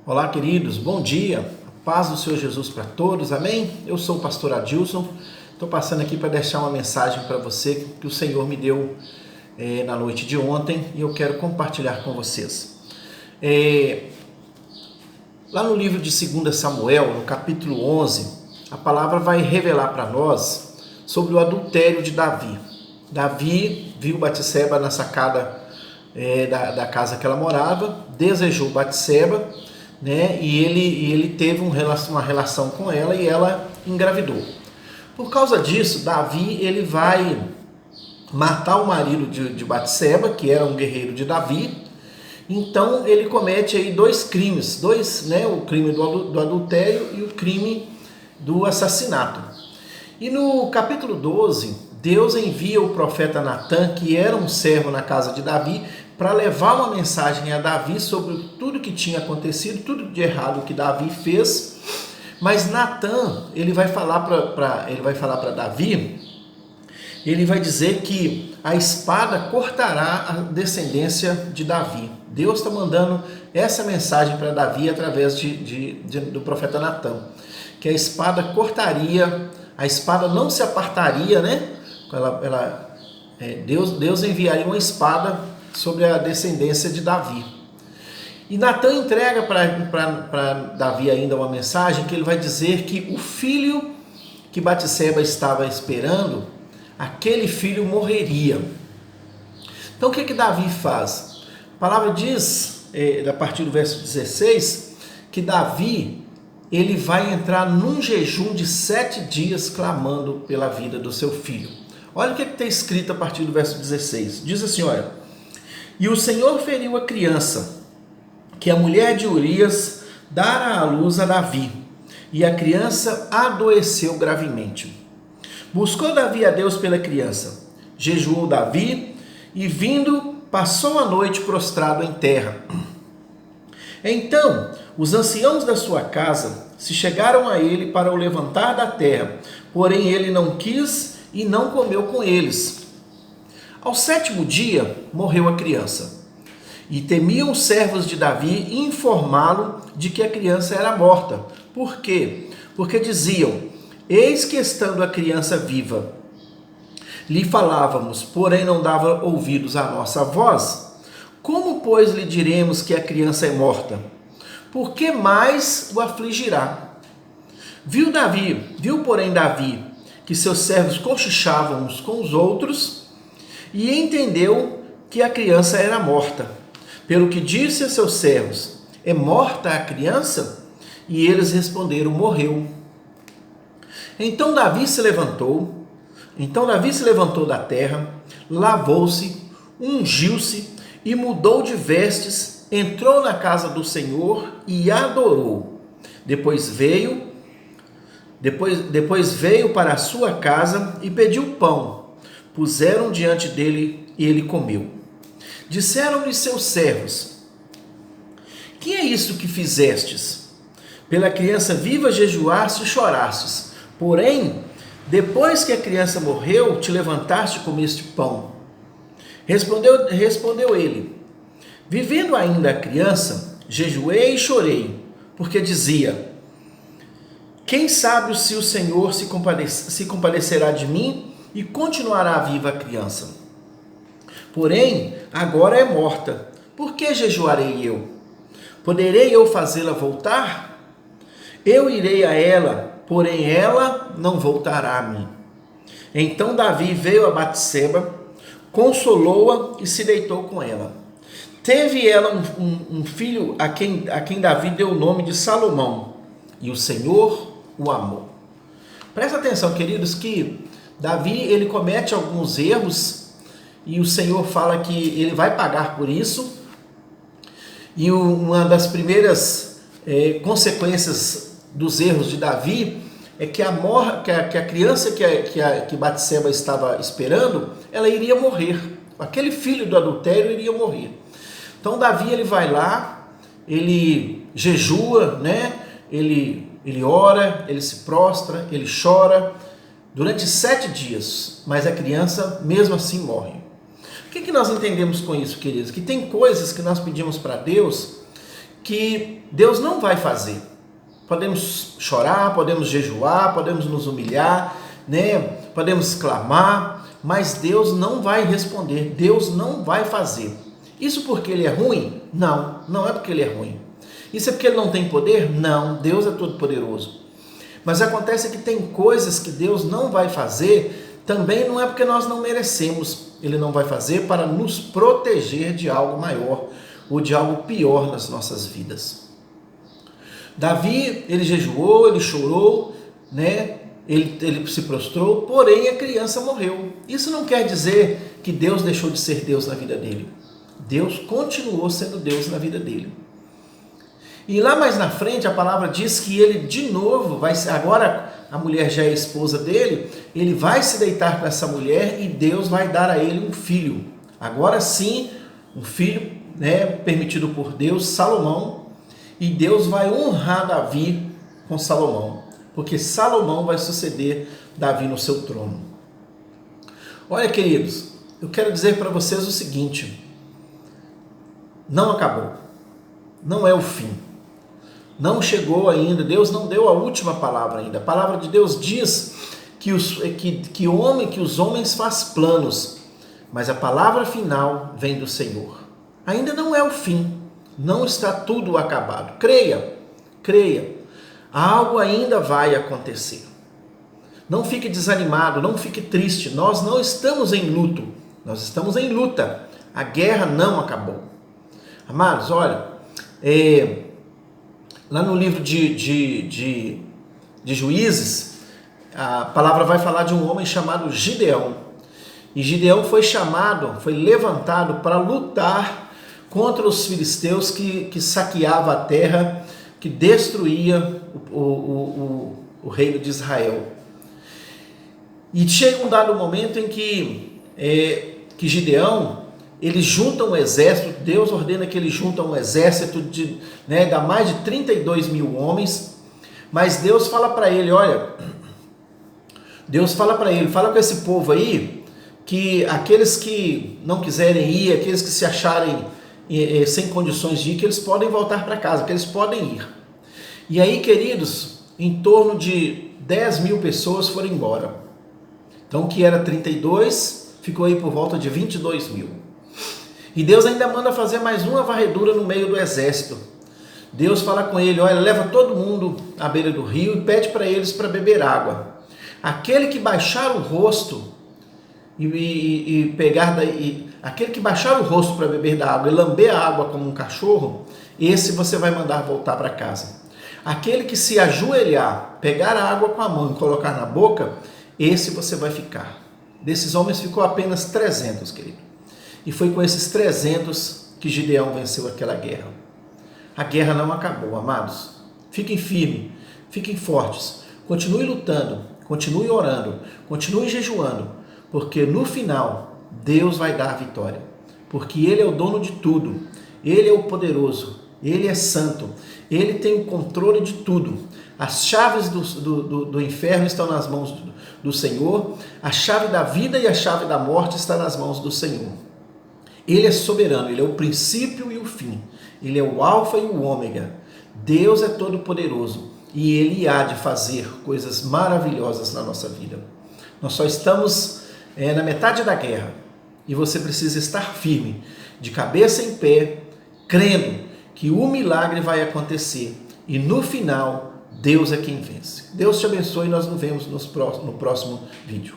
Olá, queridos, bom dia, a paz do Senhor Jesus para todos, amém? Eu sou o pastor Adilson, estou passando aqui para deixar uma mensagem para você que o Senhor me deu na noite de ontem e eu quero compartilhar com vocês. Lá no livro de 2 Samuel, no capítulo 11, a palavra vai revelar para nós sobre o adultério de Davi. Davi viu Batseba na sacada da casa que ela morava, desejou Batseba, né? E ele teve uma relação com ela e ela engravidou. Por causa disso, Davi ele vai matar o marido de Batseba, que era um guerreiro de Davi. Então ele comete aí dois crimes, o crime do adultério e o crime do assassinato. E no capítulo 12, Deus envia o profeta Natã, que era um servo na casa de Davi, para levar uma mensagem a Davi sobre tudo que tinha acontecido, tudo de errado que Davi fez. Mas Natã, ele vai falar para Davi, ele vai dizer que a espada cortará a descendência de Davi. Deus está mandando essa mensagem para Davi através do profeta Natã, que a espada cortaria, a espada não se apartaria, né? Deus enviaria uma espada sobre a descendência de Davi. E Natã entrega para Davi ainda uma mensagem que ele vai dizer que o filho que Batseba estava esperando, aquele filho morreria. Então o que Davi faz? A palavra diz, a partir do verso 16, que Davi ele vai entrar num jejum de 7 dias clamando pela vida do seu filho. Olha o que está escrito a partir do verso 16. Diz assim, olha: "E o Senhor feriu a criança, que a mulher de Urias dara à luz a Davi, e a criança adoeceu gravemente. Buscou Davi a Deus pela criança, jejuou Davi, e vindo, passou a noite prostrado em terra. Então, os anciãos da sua casa se chegaram a ele para o levantar da terra, porém ele não quis e não comeu com eles. Ao 7º dia, morreu a criança. E temiam os servos de Davi informá-lo de que a criança era morta. Por quê? Porque diziam: eis que estando a criança viva, lhe falávamos, porém não dava ouvidos à nossa voz. Como, pois, lhe diremos que a criança é morta? Por que mais o afligirá? Viu, porém, Davi, que seus servos cochichavam uns com os outros, e entendeu que a criança era morta. Pelo que disse a seus servos: é morta a criança? E eles responderam: morreu. Então Davi se levantou da terra, lavou-se, ungiu-se e mudou de vestes, entrou na casa do Senhor e adorou. Depois veio para a sua casa e pediu pão. Puseram diante dele e ele comeu. Disseram-lhe seus servos: que é isso que fizestes? Pela criança viva jejuaste e chorastes, porém, depois que a criança morreu, te levantaste e comeste pão. Respondeu ele: vivendo ainda a criança, jejuei e chorei, porque dizia: quem sabe se o Senhor se compadecerá de mim e continuará viva a criança. Porém, agora é morta. Por que jejuarei eu? Poderei eu fazê-la voltar? Eu irei a ela, porém ela não voltará a mim. Então Davi veio a Batseba, consolou-a e se deitou com ela. Teve ela um filho a quem Davi deu o nome de Salomão, e o Senhor o amou." Presta atenção, queridos, que Davi ele comete alguns erros e o Senhor fala que ele vai pagar por isso. E uma das primeiras consequências dos erros de Davi é que a criança que Batseba estava esperando, ela iria morrer. Aquele filho do adultério iria morrer. Então Davi ele vai lá, ele jejua, né? Ele ora, ele se prostra, ele chora durante 7 dias, mas a criança mesmo assim morre. O que nós entendemos com isso, queridos? Que tem coisas que nós pedimos para Deus que Deus não vai fazer. Podemos chorar, podemos jejuar, podemos nos humilhar, né? Podemos clamar, mas Deus não vai responder, Deus não vai fazer. Isso porque Ele é ruim? Não, não é porque Ele é ruim. Isso é porque Ele não tem poder? Não, Deus é todo poderoso. Mas acontece que tem coisas que Deus não vai fazer, também não é porque nós não merecemos. Ele não vai fazer para nos proteger de algo maior ou de algo pior nas nossas vidas. Davi, ele jejuou, ele chorou, né? Ele se prostrou, porém a criança morreu. Isso não quer dizer que Deus deixou de ser Deus na vida dele. Deus continuou sendo Deus na vida dele. E lá mais na frente a palavra diz que ele de novo vai, agora a mulher já é esposa dele, ele vai se deitar com essa mulher e Deus vai dar a ele um filho. Agora sim, um filho, né, permitido por Deus, Salomão, e Deus vai honrar Davi com Salomão, porque Salomão vai suceder Davi no seu trono. Olha, queridos, eu quero dizer para vocês o seguinte: não acabou, não é o fim. Não chegou ainda, Deus não deu a última palavra ainda. A palavra de Deus diz que os homens fazem planos, mas a palavra final vem do Senhor. Ainda não é o fim, não está tudo acabado. Creia, creia, algo ainda vai acontecer. Não fique desanimado, não fique triste, nós não estamos em luto, nós estamos em luta. A guerra não acabou. Amados, olha, lá no livro de Juízes, a palavra vai falar de um homem chamado Gideão. E Gideão foi chamado, foi levantado para lutar contra os filisteus que saqueavam a terra, que destruía o reino de Israel. E chega um dado momento em que Gideão, ele junta um exército, Deus ordena que ele junta um exército dá mais de 32 mil homens, mas Deus fala para ele, olha, fala com esse povo aí, que aqueles que não quiserem ir, aqueles que se acharem sem condições de ir, que eles podem voltar para casa, que eles podem ir. E aí, queridos, em torno de 10 mil pessoas foram embora. Então, o que era 32, ficou aí por volta de 22 mil. E Deus ainda manda fazer mais uma varredura no meio do exército. Deus fala com ele, olha, leva todo mundo à beira do rio e pede para eles para beber água. Aquele que baixar o rosto aquele que baixar o rosto para beber da água e lamber a água como um cachorro, esse você vai mandar voltar para casa. Aquele que se ajoelhar, pegar a água com a mão e colocar na boca, esse você vai ficar. Desses homens ficou apenas 300, querido. E foi com esses 300 que Gideão venceu aquela guerra. A guerra não acabou, amados. Fiquem firmes, fiquem fortes. Continue lutando, continue orando, continue jejuando, porque no final Deus vai dar a vitória. Porque Ele é o dono de tudo, Ele é o poderoso, Ele é santo, Ele tem o controle de tudo. As chaves do inferno estão nas mãos do Senhor, a chave da vida e a chave da morte está nas mãos do Senhor. Ele é soberano, Ele é o princípio e o fim, Ele é o alfa e o ômega. Deus é todo poderoso e Ele há de fazer coisas maravilhosas na nossa vida. Nós só estamos na metade da guerra e você precisa estar firme, de cabeça em pé, crendo que o milagre vai acontecer e no final Deus é quem vence. Deus te abençoe e nós nos vemos no próximo vídeo.